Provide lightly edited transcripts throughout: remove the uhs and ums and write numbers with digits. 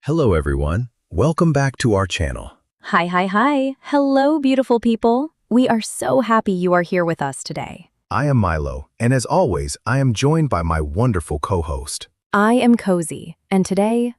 Hello everyone, welcome back to our channel. Hi. Hello, beautiful people. We are so happy you are here with us today. I am Milo, and as always, I am joined by my wonderful co-host. I am Cozy, and today,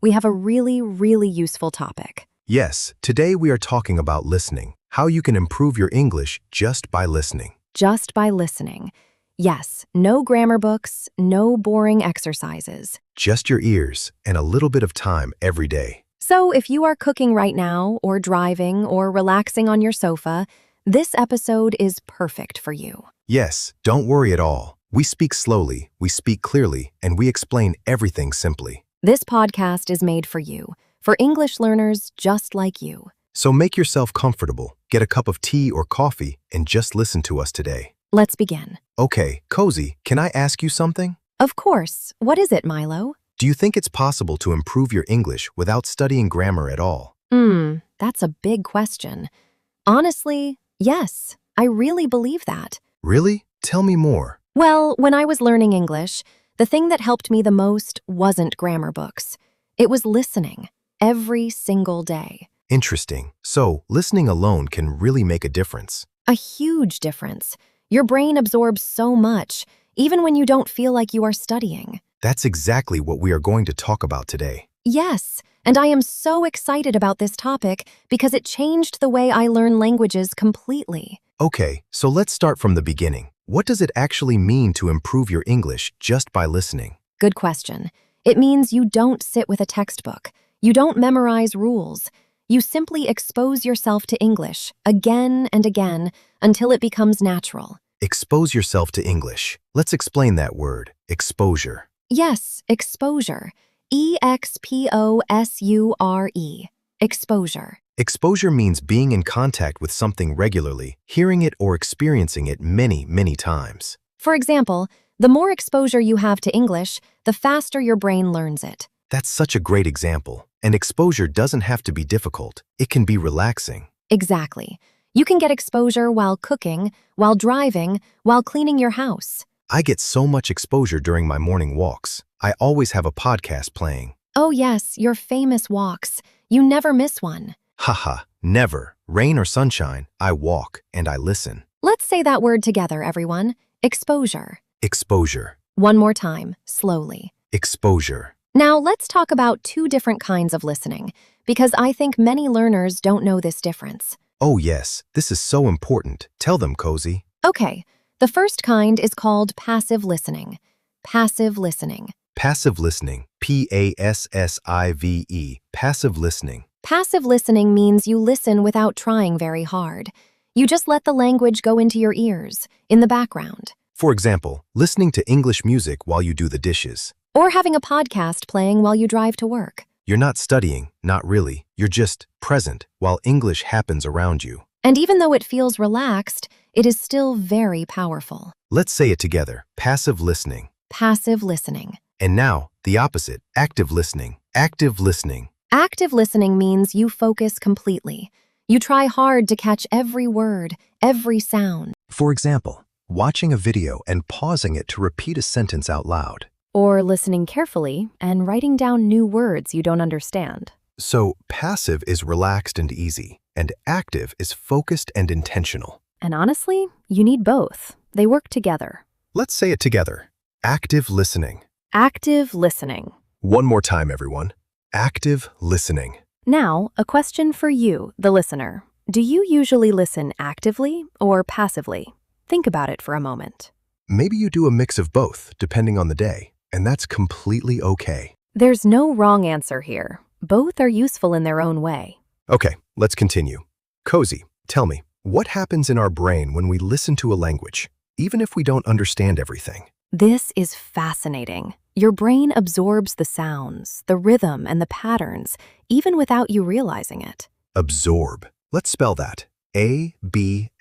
we have a really useful topic. Yes, today we are talking about listening, how you can improve your English just by listening. Just by listening. Yes, no grammar books, no boring exercises. Just your ears and a little bit of time every day. So if you are cooking right now, or driving, or relaxing on your sofa, this episode is perfect for you. Yes, don't worry at all. We speak slowly, we speak clearly, and we explain everything simply. This podcast is made for you, for English learners just like you. So make yourself comfortable, get a cup of tea or coffee, and just listen to us today. Let's begin. Okay, Cozy, can I ask you something? Of course. What is it, Milo? Do you think it's possible to improve your English without studying grammar at all? That's a big question. Honestly, yes, I really believe that. Really? Tell me more. Well, when I was learning English, the thing that helped me the most wasn't grammar books. It was listening, every single day. Interesting. So, listening alone can really make a difference. A huge difference. Your brain absorbs so much, even when you don't feel like you are studying. That's exactly what we are going to talk about today. Yes, and I am so excited about this topic because it changed the way I learn languages completely. Okay, so let's start from the beginning. What does it actually mean to improve your English just by listening? Good question. It means you don't sit with a textbook. You don't memorize rules. You simply expose yourself to English again and again until it becomes natural. Expose yourself to English. Let's explain that word, exposure. Yes, exposure. E-X-P-O-S-U-R-E. Exposure. Exposure means being in contact with something regularly, hearing it or experiencing it many times. For example, the more exposure you have to English, the faster your brain learns it. That's such a great example. And exposure doesn't have to be difficult. It can be relaxing. Exactly. You can get exposure while cooking, while driving, while cleaning your house. I get so much exposure during my morning walks. I always have a podcast playing. Oh yes, your famous walks. You never miss one. Haha, never. Rain or sunshine, I walk and I listen. Let's say that word together, everyone. Exposure. Exposure. One more time, slowly. Exposure. Now, let's talk about two different kinds of listening, because I think many learners don't know this difference. Oh yes, this is so important. Tell them, Cozy. Okay, the first kind is called passive listening. Passive listening. Passive listening. P-A-S-S-I-V-E. Passive listening. Passive listening means you listen without trying very hard. You just let the language go into your ears, in the background. For example, listening to English music while you do the dishes. Or having a podcast playing while you drive to work. You're not studying, not really. You're just present while English happens around you. And even though it feels relaxed, it is still very powerful. Let's say it together. Passive listening. Passive listening. And now, the opposite. Active listening. Active listening. Active listening means you focus completely. You try hard to catch every word, every sound. For example, watching a video and pausing it to repeat a sentence out loud. Or listening carefully and writing down new words you don't understand. So, passive is relaxed and easy, and active is focused and intentional. And honestly, you need both. They work together. Let's say it together. Active listening. Active listening. One more time, everyone. Active listening. Now, a question for you, the listener. Do you usually listen actively or passively? Think about it for a moment. Maybe you do a mix of both, depending on the day, and that's completely okay. There's no wrong answer here. Both are useful in their own way. Okay, let's continue. Cozy, tell me, what happens in our brain when we listen to a language, even if we don't understand everything? This is fascinating. Your brain absorbs the sounds, the rhythm, and the patterns, even without you realizing it. Absorb. Let's spell that. A-B-S-O-R-B.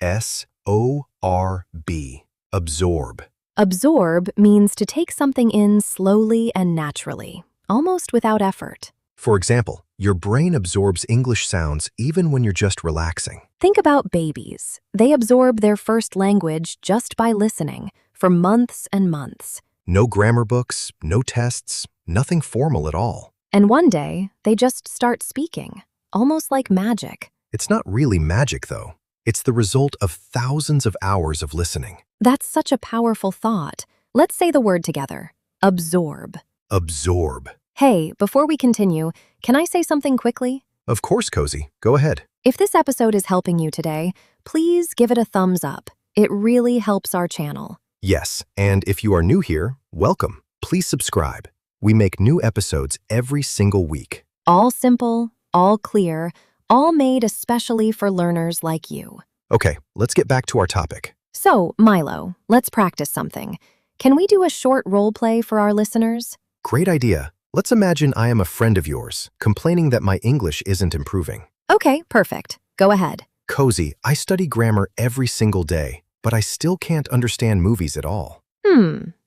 Absorb. Absorb means to take something in slowly and naturally, almost without effort. For example, your brain absorbs English sounds even when you're just relaxing. Think about babies. They absorb their first language just by listening for months and months. No grammar books, no tests, nothing formal at all. And one day, they just start speaking, almost like magic. It's not really magic, though. It's the result of thousands of hours of listening. That's such a powerful thought. Let's say the word together. Absorb. Absorb. Hey, before we continue, can I say something quickly? Of course, Cozy. Go ahead. If this episode is helping you today, please give it a thumbs up. It really helps our channel. Yes, and if you are new here, welcome. Please subscribe. We make new episodes every single week. All simple, all clear, all made especially for learners like you. Okay, let's get back to our topic. So, Milo, let's practice something. Can we do a short role play for our listeners? Great idea. Let's imagine I am a friend of yours, complaining that my English isn't improving. Okay, perfect. Go ahead. Cozy, I study grammar every single day, but I still can't understand movies at all.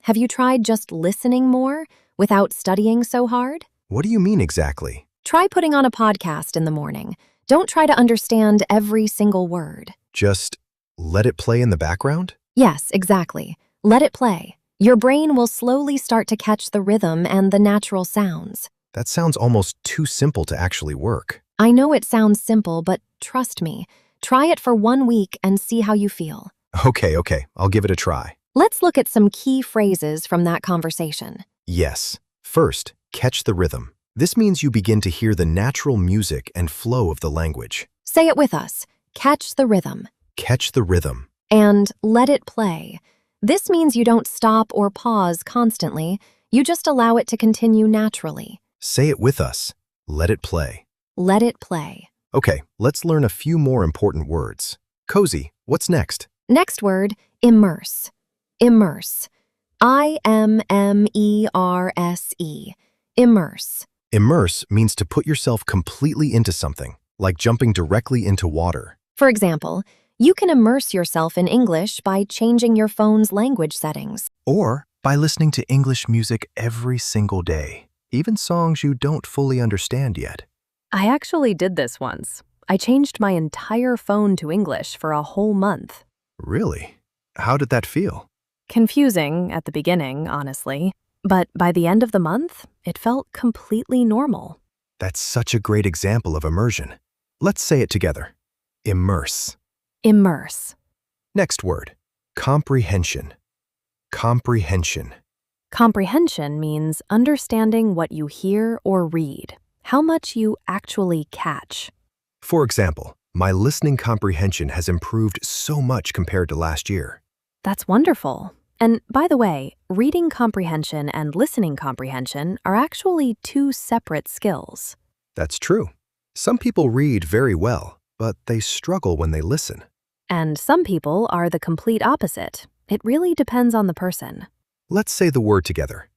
Have you tried just listening more without studying so hard? What do you mean exactly? Try putting on a podcast in the morning. Don't try to understand every single word. Just let it play in the background? Yes, exactly. Let it play. Your brain will slowly start to catch the rhythm and the natural sounds. That sounds almost too simple to actually work. I know it sounds simple, but trust me. Try it for 1 week and see how you feel. Okay, I'll give it a try. Let's look at some key phrases from that conversation. Yes. First, catch the rhythm. This means you begin to hear the natural music and flow of the language. Say it with us. Catch the rhythm. Catch the rhythm. And let it play. This means you don't stop or pause constantly. You just allow it to continue naturally. Say it with us. Let it play. Let it play. Okay, let's learn a few more important words. Cozy, what's next? Next word, immerse. Immerse. I-M-M-E-R-S-E. Immerse. Immerse means to put yourself completely into something, like jumping directly into water. For example, you can immerse yourself in English by changing your phone's language settings. Or by listening to English music every single day, even songs you don't fully understand yet. I actually did this once. I changed my entire phone to English for a whole month. Really? How did that feel? Confusing at the beginning, honestly. But by the end of the month, it felt completely normal. That's such a great example of immersion. Let's say it together. Immerse. Immerse. Next word, comprehension. Comprehension. Comprehension means understanding what you hear or read, how much you actually catch. For example, my listening comprehension has improved so much compared to last year. That's wonderful. And by the way, reading comprehension and listening comprehension are actually two separate skills. That's true. Some people read very well, but they struggle when they listen. And some people are the complete opposite. It really depends on the person. Let's say the word together.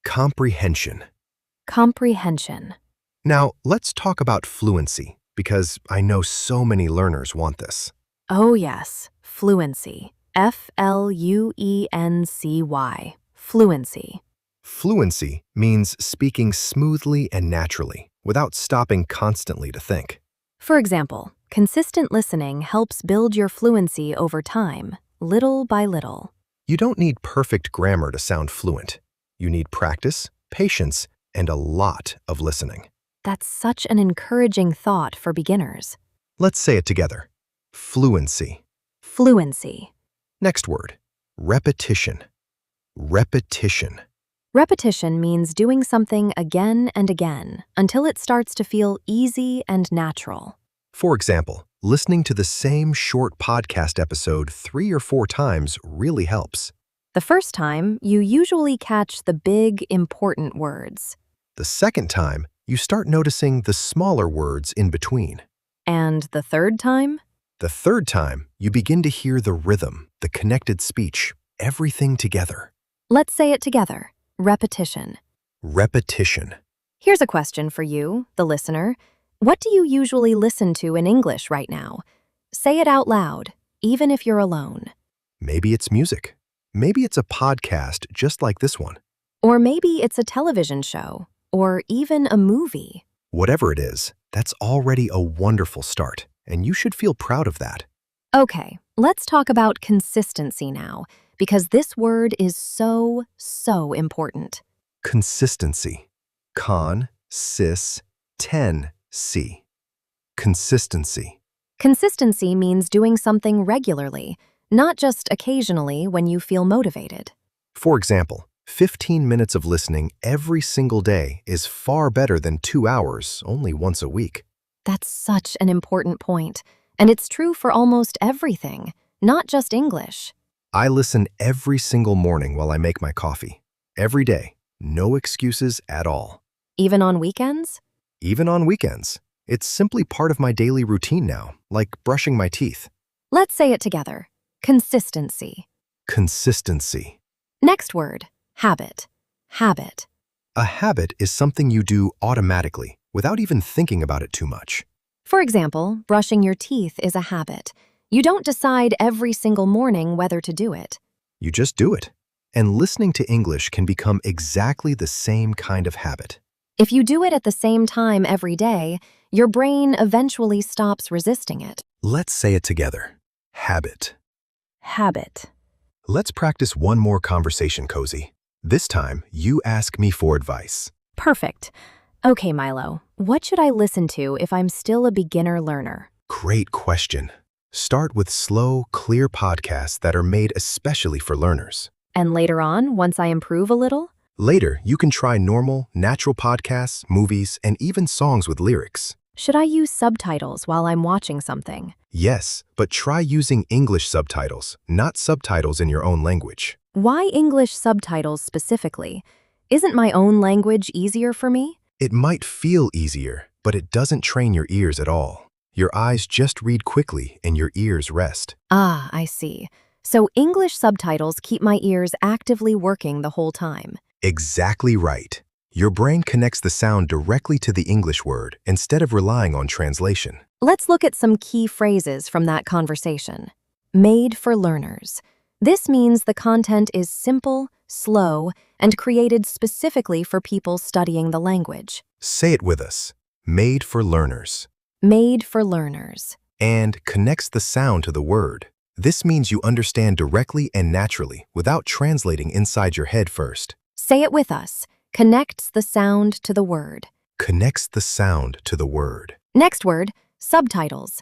Comprehension. Comprehension. Now, let's talk about fluency, because I know so many learners want this. Oh yes, fluency. F-L-U-E-N-C-Y. Fluency. Fluency means speaking smoothly and naturally, without stopping constantly to think. For example, consistent listening helps build your fluency over time, little by little. You don't need perfect grammar to sound fluent. You need practice, patience, and a lot of listening. That's such an encouraging thought for beginners. Let's say it together. Fluency. Fluency. Next word, repetition. Repetition. Repetition means doing something again and again until it starts to feel easy and natural. For example, listening to the same short podcast episode 3 or 4 times really helps. The first time, you usually catch the big, important words. The second time, you start noticing the smaller words in between. And the third time? The third time, you begin to hear the rhythm, the connected speech, everything together. Let's say it together. Repetition. Repetition. Here's a question for you, the listener. What do you usually listen to in English right now? Say it out loud, even if you're alone. Maybe it's music. Maybe it's a podcast just like this one. Or maybe it's a television show, or even a movie. Whatever it is, that's already a wonderful start, and you should feel proud of that. Okay, let's talk about consistency now, because this word is so important. Consistency. sis, 10, c. Consistency. Consistency means doing something regularly, not just occasionally when you feel motivated. For example, 15 minutes of listening every single day is far better than 2 hours only once a week. That's such an important point, and it's true for almost everything, not just English. I listen every single morning while I make my coffee. Every day. No excuses at all. Even on weekends? Even on weekends. It's simply part of my daily routine now, like brushing my teeth. Let's say it together. Consistency. Consistency. Next word, habit. Habit. A habit is something you do automatically, without even thinking about it too much. For example, brushing your teeth is a habit. You don't decide every single morning whether to do it. You just do it. And listening to English can become exactly the same kind of habit. If you do it at the same time every day, your brain eventually stops resisting it. Let's say it together. Habit. Habit. Let's practice one more conversation, Cozy. This time, you ask me for advice. Perfect. Okay, Milo, what should I listen to if I'm still a beginner learner? Great question. Start with slow, clear podcasts that are made especially for learners. And later on, once I improve a little? Later, you can try normal, natural podcasts, movies, and even songs with lyrics. Should I use subtitles while I'm watching something? Yes, but try using English subtitles, not subtitles in your own language. Why English subtitles specifically? Isn't my own language easier for me? It might feel easier, but it doesn't train your ears at all. Your eyes just read quickly and your ears rest. Ah, I see. So English subtitles keep my ears actively working the whole time. Exactly right. Your brain connects the sound directly to the English word instead of relying on translation. Let's look at some key phrases from that conversation. Made for learners. This means the content is simple, slow, and created specifically for people studying the language. Say it with us. Made for learners. Made for learners. And connects the sound to the word. This means you understand directly and naturally without translating inside your head first. Say it with us. Connects the sound to the word. Connects the sound to the word. Next word, subtitles.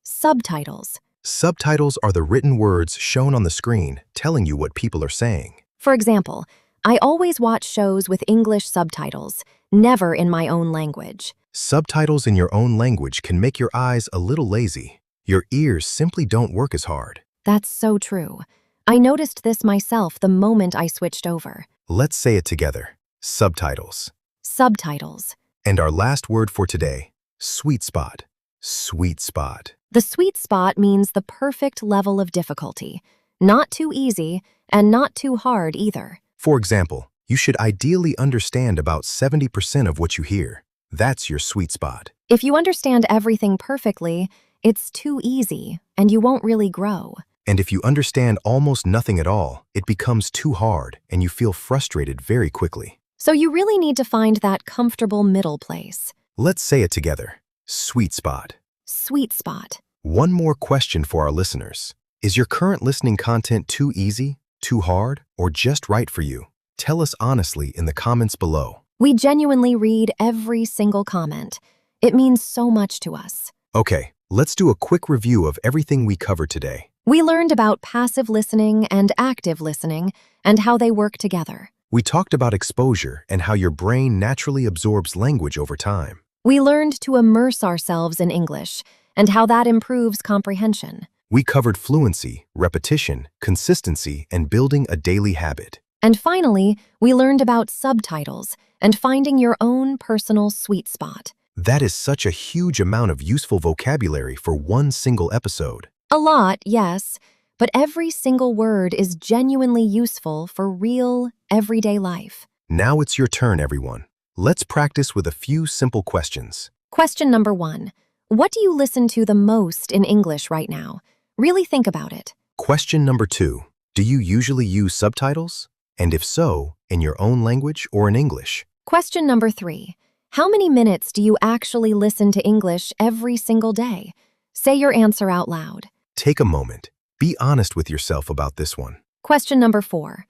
Subtitles. Subtitles are the written words shown on the screen telling you what people are saying. For example, I always watch shows with English subtitles, never in my own language. Subtitles in your own language can make your eyes a little lazy. Your ears simply don't work as hard. That's so true. I noticed this myself the moment I switched over. Let's say it together. Subtitles. Subtitles. And our last word for today, sweet spot. Sweet spot. The sweet spot means the perfect level of difficulty. Not too easy and not too hard either. For example, you should ideally understand about 70% of what you hear. That's your sweet spot. If you understand everything perfectly, it's too easy and you won't really grow. And if you understand almost nothing at all, it becomes too hard and you feel frustrated very quickly. So you really need to find that comfortable middle place. Let's say it together. Sweet spot. Sweet spot. One more question for our listeners. Is your current listening content too easy, too hard, or just right for you? Tell us honestly in the comments below. We genuinely read every single comment. It means so much to us. Okay, let's do a quick review of everything we covered today. We learned about passive listening and active listening and how they work together. We talked about exposure and how your brain naturally absorbs language over time. We learned to immerse ourselves in English and how that improves comprehension. We covered fluency, repetition, consistency, and building a daily habit. And finally, we learned about subtitles and finding your own personal sweet spot. That is such a huge amount of useful vocabulary for one single episode. A lot, yes, but every single word is genuinely useful for real, everyday life. Now it's your turn, everyone. Let's practice with a few simple questions. Question number 1. What do you listen to the most in English right now? Really think about it. Question number 2. Do you usually use subtitles? And if so, in your own language or in English? Question number 3. How many minutes do you actually listen to English every single day? Say your answer out loud. Take a moment. Be honest with yourself about this one. Question number 4.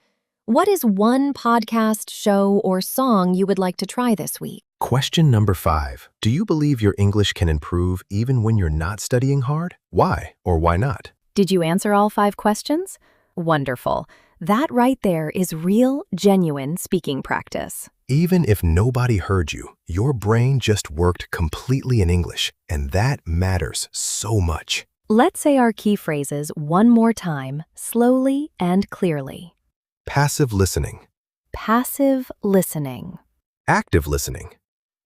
What is one podcast, show, or song you would like to try this week? Question number 5. Do you believe your English can improve even when you're not studying hard? Why or why not? Did you answer all 5 questions? Wonderful. That right there is real, genuine speaking practice. Even if nobody heard you, your brain just worked completely in English, and that matters so much. Let's say our key phrases one more time, slowly and clearly. Passive listening, Passive listening. active listening.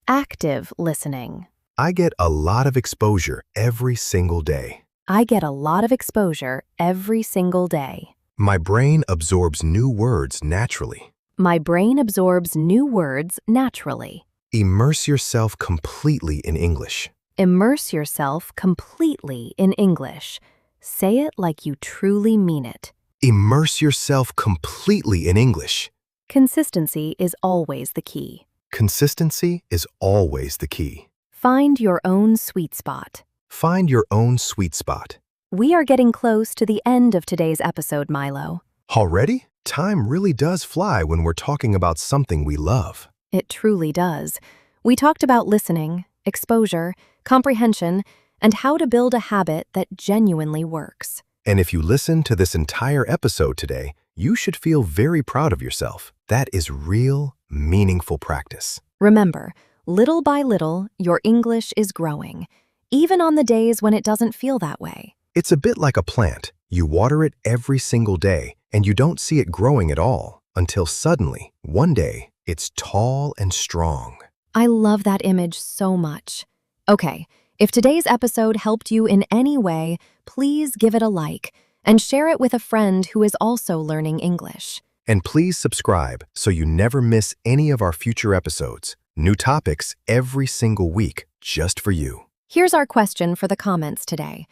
Active listening. I get a lot of exposure every single day. I get a lot of exposure every single day. My brain absorbs new words naturally. My brain absorbs new words naturally. Immerse yourself completely in English. Immerse yourself completely in English. Say it like you truly mean it. Immerse yourself completely in English. Consistency is always the key. Consistency is always the key. Find your own sweet spot. Find your own sweet spot. We are getting close to the end of today's episode, Milo. Already? Time really does fly when we're talking about something we love. It truly does. We talked about listening, exposure, comprehension, and how to build a habit that genuinely works. And if you listen to this entire episode today, you should feel very proud of yourself. That is real, meaningful practice. Remember, little by little, your English is growing, even on the days when it doesn't feel that way. It's a bit like a plant. You water it every single day, and you don't see it growing at all until suddenly, one day, it's tall and strong. I love that image so much. Okay, if today's episode helped you in any way, please give it a like and share it with a friend who is also learning English. And please subscribe so you never miss any of our future episodes. New topics every single week, just for you. Here's our question for the comments today.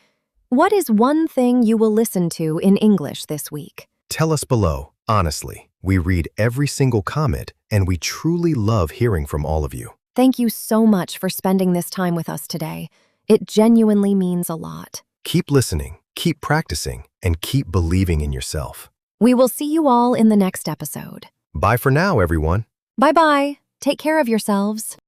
What is one thing you will listen to in English this week? Tell us below. Honestly, we read every single comment, and we truly love hearing from all of you. Thank you so much for spending this time with us today. It genuinely means a lot. Keep listening, keep practicing, and keep believing in yourself. We will see you all in the next episode. Bye for now, everyone. Bye-bye. Take care of yourselves.